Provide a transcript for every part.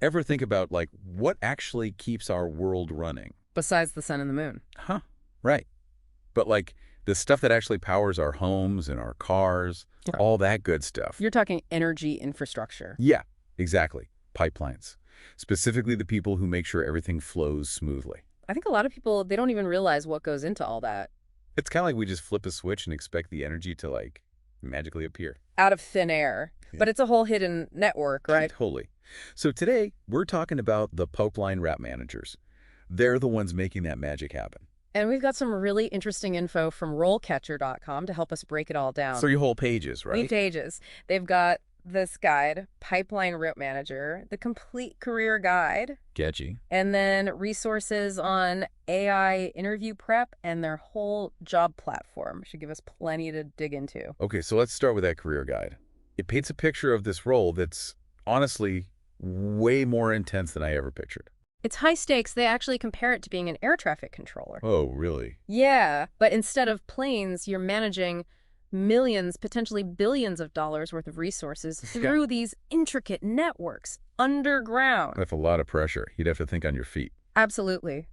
Ever think about, like, what actually keeps our world running? Besides the sun and the moon. Huh, right. But, like, the stuff that actually powers our homes and our cars, Yeah. all that good stuff. You're talking energy infrastructure. Yeah, exactly. Pipelines. Specifically the people who make sure everything flows smoothly. I think a lot of people, they don't even realize what goes into all that. It's kind of like we just flip a switch and expect the energy to, like, magically appear. Out of thin air. Yeah. But it's a whole hidden network, right? Totally. So today, we're talking about the pipeline route managers. They're the ones making that magic happen. And we've got some really interesting info from RoleCatcher.com to help us break it all down. 3 whole pages, 3 right? pages. They've got this guide, Pipeline Route Manager, the complete career guide, Sketchy. and then resources on AI interview prep and their whole job platform. Should give us plenty to dig into. Okay, so let's start with that career guide. It paints a picture of this role that's honestly way more intense than I ever pictured. It's high stakes. They actually compare it to being an air traffic controller. Oh, really? Yeah, but instead of planes, you're managing millions, potentially billions of dollars worth of resources through these intricate networks underground. That's a lot of pressure. You'd have to think on your feet. Absolutely.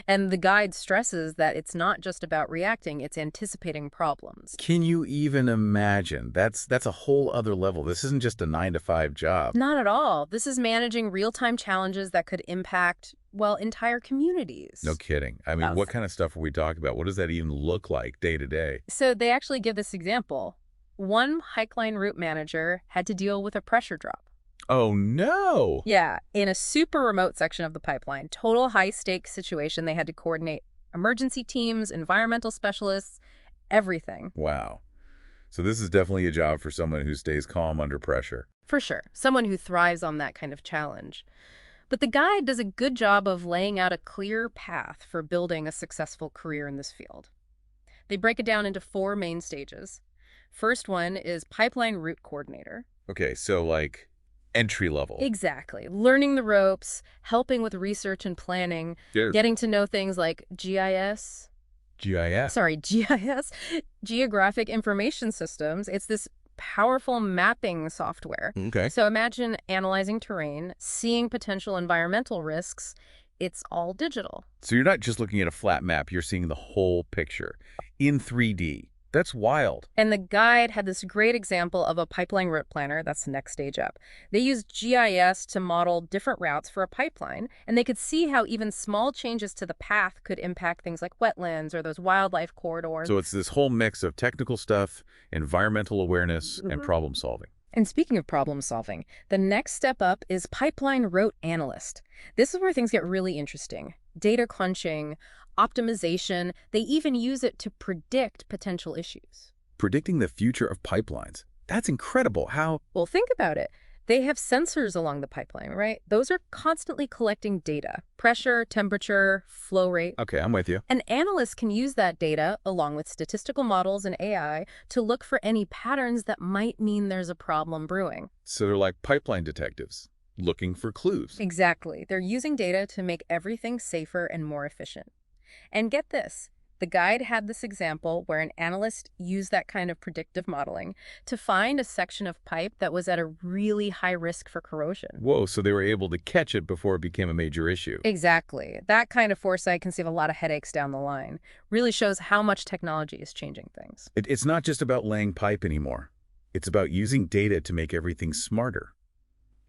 And the guide stresses that it's not just about reacting, it's anticipating problems. Can you even imagine? That's a whole other level. This isn't just a 9-to-5 job. Not at all. This is managing real-time challenges that could impact, well, entire communities. No kidding. I mean, what kind of stuff are we talking about? What does that even look like day to day? So they actually give this example. One pipeline route manager had to deal with a pressure drop. Oh, no. Yeah, in a super remote section of the pipeline, total high-stakes situation. They had to coordinate emergency teams, environmental specialists, everything. Wow. So this is definitely a job for someone who stays calm under pressure. For sure. Someone who thrives on that kind of challenge. But the guide does a good job of laying out a clear path for building a successful career in this field. They break it down into 4 main stages. First one is pipeline route coordinator. Okay, so like entry level. Exactly. Learning the ropes, helping with research and planning, getting to know things like GIS. GIS, Geographic Information Systems. It's this powerful mapping software. Okay. So imagine analyzing terrain, seeing potential environmental risks. It's all digital. So you're not just looking at a flat map, you're seeing the whole picture in 3D. That's wild. And the guide had this great example of a pipeline route planner. That's the next stage up. They used GIS to model different routes for a pipeline, and they could see how even small changes to the path could impact things like wetlands or those wildlife corridors. So it's this whole mix of technical stuff, environmental awareness, and problem solving. And speaking of problem solving, the next step up is pipeline route analyst. This is where things get really interesting. Data crunching, optimization, they even use it to predict potential issues. Predicting the future of pipelines. That's incredible. How? Well, think about it. They have sensors along the pipeline, right? Those are constantly collecting data, pressure, temperature, flow rate. Okay, I'm with you. An analyst can use that data, along with statistical models and AI, to look for any patterns that might mean there's a problem brewing. So they're like pipeline detectives, looking for clues. Exactly. They're using data to make everything safer and more efficient. And get this, the guide had this example where an analyst used that kind of predictive modeling to find a section of pipe that was at a really high risk for corrosion. Whoa, so they were able to catch it before it became a major issue. Exactly. That kind of foresight can save a lot of headaches down the line. Really shows how much technology is changing things. It's not just about laying pipe anymore. It's about using data to make everything smarter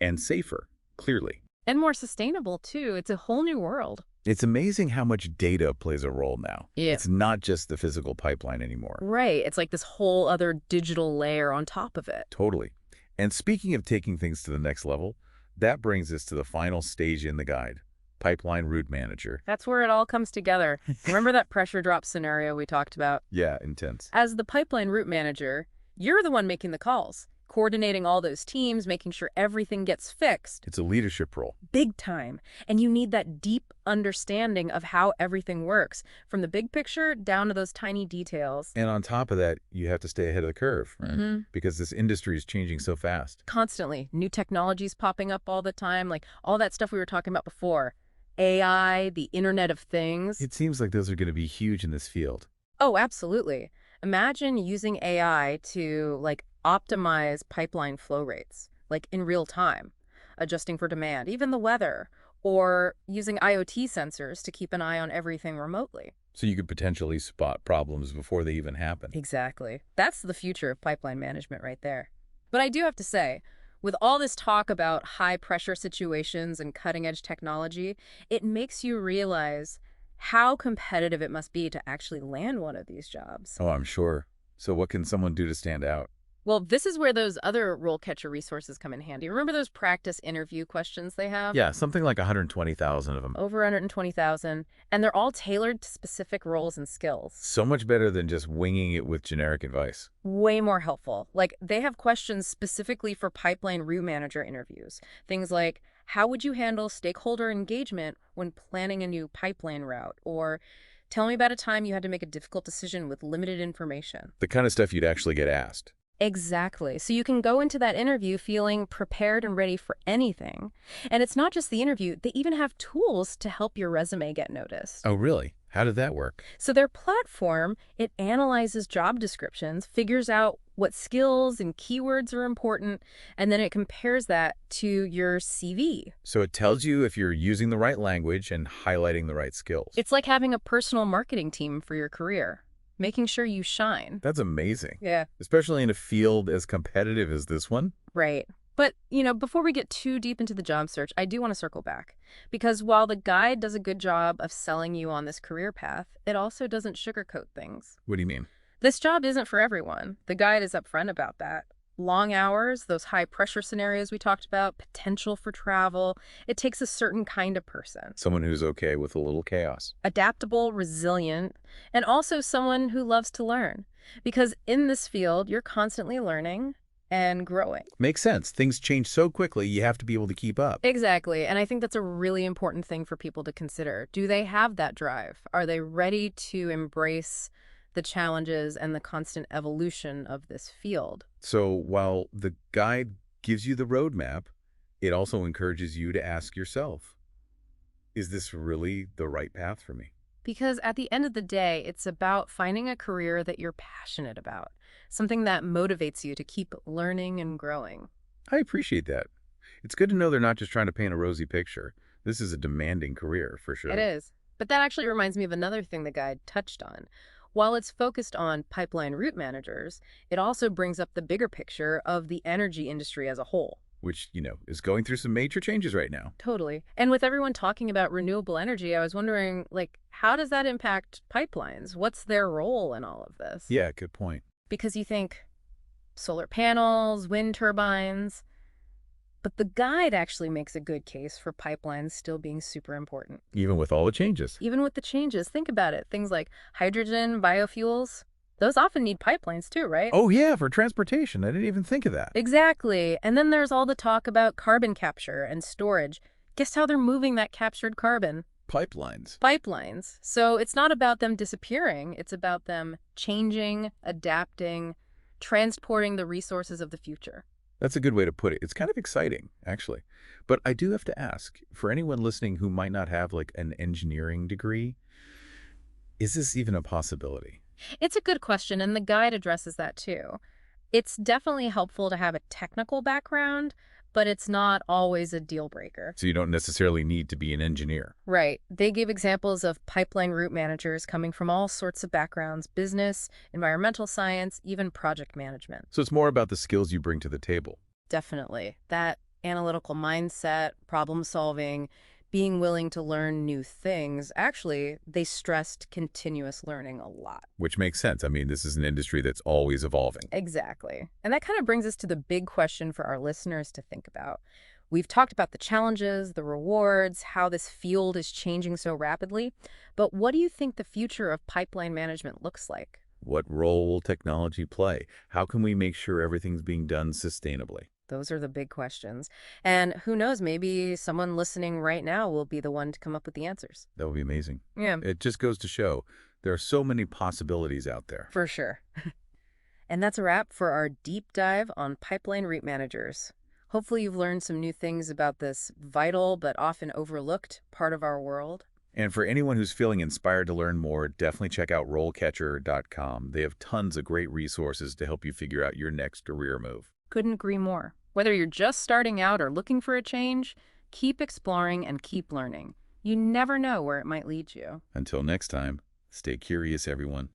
and safer, clearly. And more sustainable, too. It's a whole new world. It's amazing how much data plays a role now. Yeah. It's not just the physical pipeline anymore. Right. It's like this whole other digital layer on top of it. Totally. And speaking of taking things to the next level, that brings us to the final stage in the guide, pipeline route manager. That's where it all comes together. Remember that pressure drop scenario we talked about? Yeah, intense. As the pipeline route manager, you're the one making the calls, coordinating all those teams, making sure everything gets fixed. It's a leadership role. Big time. And you need that deep understanding of how everything works, from the big picture down to those tiny details. And on top of that, you have to stay ahead of the curve, right? Because this industry is changing so fast. Constantly. New technologies popping up all the time, like all that stuff we were talking about before. AI, the Internet of Things. It seems like those are going to be huge in this field. Oh, absolutely. Imagine using AI to, optimize pipeline flow rates, in real time. adjusting for demand, even the weather, or using IoT sensors to keep an eye on everything remotely. So you could potentially spot problems before they even happen. Exactly. That's the future of pipeline management right there. But I do have to say, with all this talk about high pressure situations and cutting edge technology, it makes you realize how competitive it must be to actually land one of these jobs. Oh, I'm sure. So what can someone do to stand out? Well, this is where those other RoleCatcher resources come in handy. Remember those practice interview questions they have? Yeah, something like 120,000 of them. Over 120,000, and they're all tailored to specific roles and skills. So much better than just winging it with generic advice. Way more helpful. Like, they have questions specifically for pipeline route manager interviews. Things like, how would you handle stakeholder engagement when planning a new pipeline route? Or, tell me about a time you had to make a difficult decision with limited information. The kind of stuff you'd actually get asked. Exactly. So you can go into that interview feeling prepared and ready for anything. And it's not just the interview, they even have tools to help your resume get noticed. Oh, really? How did that work? So their platform, it analyzes job descriptions, figures out what skills and keywords are important, and then it compares that to your CV. So it tells you if you're using the right language and highlighting the right skills. It's like having a personal marketing team for your career, making sure you shine. That's amazing. Yeah. Especially in a field as competitive as this one. Right. But, before we get too deep into the job search, I do want to circle back. Because while the guide does a good job of selling you on this career path, it also doesn't sugarcoat things. What do you mean? This job isn't for everyone. The guide is upfront about that. Long hours, those high pressure scenarios we talked about, potential for travel, it takes a certain kind of person. Someone who's okay with a little chaos. Adaptable, resilient, and also someone who loves to learn. Because in this field, you're constantly learning and growing. Makes sense. Things change so quickly, you have to be able to keep up. Exactly. And I think that's a really important thing for people to consider. Do they have that drive? Are they ready to embrace the challenges and the constant evolution of this field? So while the guide gives you the roadmap, it also encourages you to ask yourself, is this really the right path for me? Because at the end of the day, it's about finding a career that you're passionate about, something that motivates you to keep learning and growing. I appreciate that. It's good to know they're not just trying to paint a rosy picture. This is a demanding career, for sure. It is. But that actually reminds me of another thing the guide touched on. While it's focused on pipeline route managers, it also brings up the bigger picture of the energy industry as a whole. Which, is going through some major changes right now. Totally. And with everyone talking about renewable energy, I was wondering, how does that impact pipelines? What's their role in all of this? Yeah, good point. Because you think solar panels, wind turbines, but the guide actually makes a good case for pipelines still being super important. Even with all the changes. Even with the changes, think about it. Things like hydrogen, biofuels, those often need pipelines too, right? Oh, yeah, for transportation. I didn't even think of that. Exactly. And then there's all the talk about carbon capture and storage. Guess how they're moving that captured carbon? Pipelines. Pipelines. So it's not about them disappearing. It's about them changing, adapting, transporting the resources of the future. That's a good way to put it. It's kind of exciting, actually. But I do have to ask, for anyone listening who might not have an engineering degree, is this even a possibility? It's a good question, and the guide addresses that too. It's definitely helpful to have a technical background, but it's not always a deal breaker. So you don't necessarily need to be an engineer. Right. They give examples of pipeline route managers coming from all sorts of backgrounds: business, environmental science, even project management. So it's more about the skills you bring to the table. Definitely. That analytical mindset, problem solving, being willing to learn new things. Actually, they stressed continuous learning a lot. Which makes sense. I mean, this is an industry that's always evolving. Exactly. And that kind of brings us to the big question for our listeners to think about. We've talked about the challenges, the rewards, how this field is changing so rapidly. But what do you think the future of pipeline management looks like? What role will technology play? How can we make sure everything's being done sustainably? Those are the big questions. And who knows, maybe someone listening right now will be the one to come up with the answers. That would be amazing. Yeah, It just goes to show there are so many possibilities out there. for sure. And that's a wrap for our deep dive on pipeline route managers. Hopefully you've learned some new things about this vital but often overlooked part of our world. And for anyone who's feeling inspired to learn more, definitely check out RoleCatcher.com. They have tons of great resources to help you figure out your next career move. Couldn't agree more. Whether you're just starting out or looking for a change, keep exploring and keep learning. You never know where it might lead you. Until next time, stay curious, everyone.